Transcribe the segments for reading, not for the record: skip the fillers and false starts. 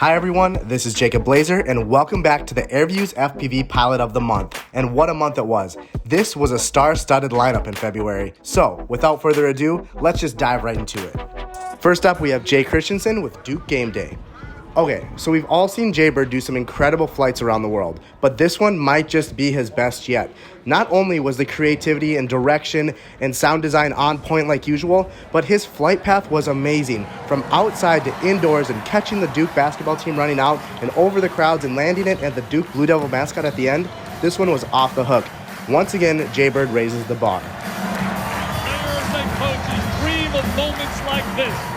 Hi everyone, this is Jacob Blaeser and welcome back to the AirVuz FPV Pilot of the Month. And what a month it was. This was a star-studded lineup in February. So without further ado, let's just dive right into it. First up, we have Christensen with Duke Gameday. Okay, so we've all seen Jaybird do some incredible flights around the world, but this one might just be his best yet. Not only was the creativity and direction and sound design on point like usual, but his flight path was amazing. From outside to indoors and catching the Duke basketball team running out and over the crowds and landing it at the Duke Blue Devil mascot at the end, this one was off the hook. Once again, Jaybird raises the bar. Players and coaches dream of moments like this.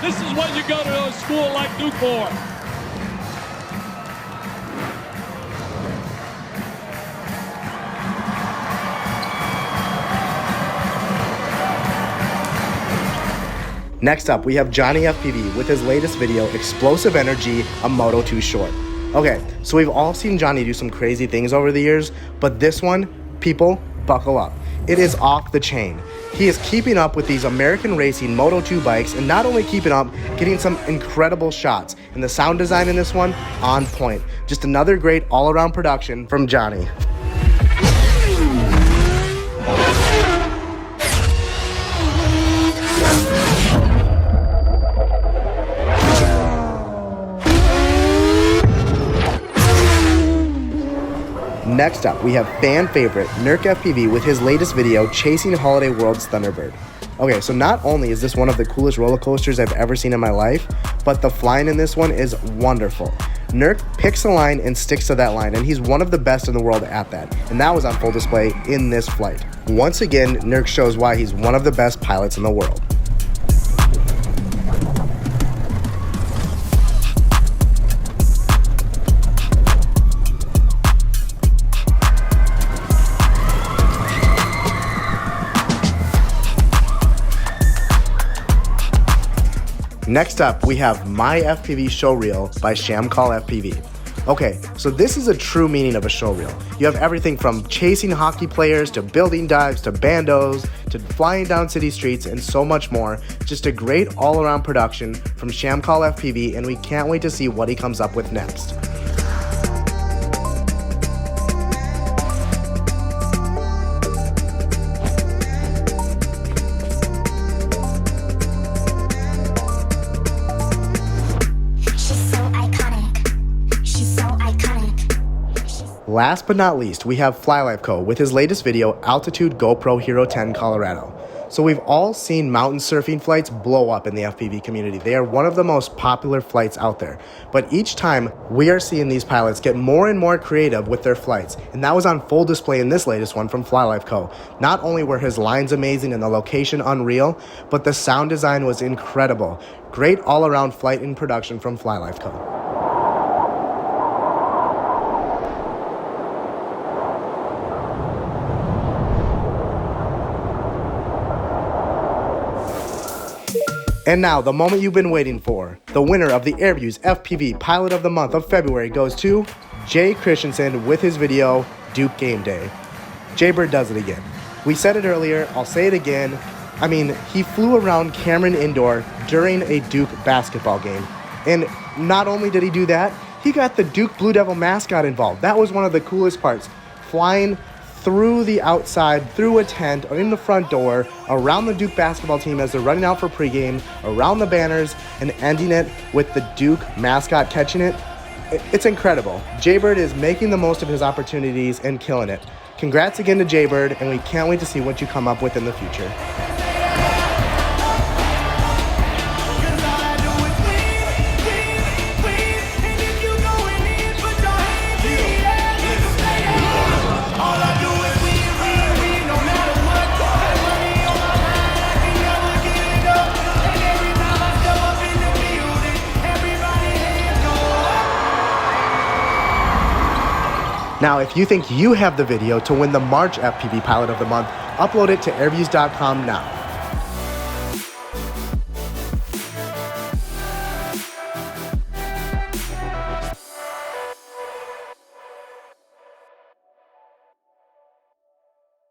This is what you go to a school like Duke for. Next up, we have JohnnyFPV with his latest video, Explosive Energy, a Moto 2 short. Okay, so we've all seen Johnny do some crazy things over the years, but this one, people, buckle up. It is off the chain. He is keeping up with these American racing Moto 2 bikes, and not only keeping up, getting some incredible shots. And the sound design in this one, on point. Just another great all-around production from Johnny. Next up, we have fan favorite nurkfpv with his latest video, Chasing Holiday World's Thunderbird. Okay, so not only is this one of the coolest roller coasters I've ever seen in my life, but the flying in this one is wonderful. Nurk picks a line and sticks to that line, and he's one of the best in the world at that. And that was on full display in this flight. Once again, Nurk shows why he's one of the best pilots in the world. Next up, we have My FPV Showreel by Sham Call FPV. Okay, so this is a true meaning of a showreel. You have everything from chasing hockey players to building dives to bandos to flying down city streets and so much more. Just a great all-around production from Sham Call FPV, and we can't wait to see what he comes up with next. Last but not least, we have Flylifeco with his latest video, Altitude GoPro Hero 10 Colorado. So we've all seen mountain surfing flights blow up in the FPV community. They are one of the most popular flights out there. But each time, we are seeing these pilots get more and more creative with their flights. And that was on full display in this latest one from Flylifeco. Not only were his lines amazing and the location unreal, but the sound design was incredible. Great all-around flight and production from Flylifeco. And now, the moment you've been waiting for. The winner of the AirVuz FPV Pilot of the Month of February goes to Christensen with his video, Duke Gameday. Jaybird does it again. We said it earlier, I'll say it again. I mean, he flew around Cameron Indoor during a Duke basketball game. And not only did he do that, he got the Duke Blue Devil mascot involved. That was one of the coolest parts. Flying through the outside, through a tent, in the front door, around the Duke basketball team as they're running out for pregame, around the banners, and ending it with the Duke mascot catching it. It's incredible. Jaybird is making the most of his opportunities and killing it. Congrats again to Jaybird, and we can't wait to see what you come up with in the future. Now, if you think you have the video to win the March FPV Pilot of the Month, upload it to airvuz.com now.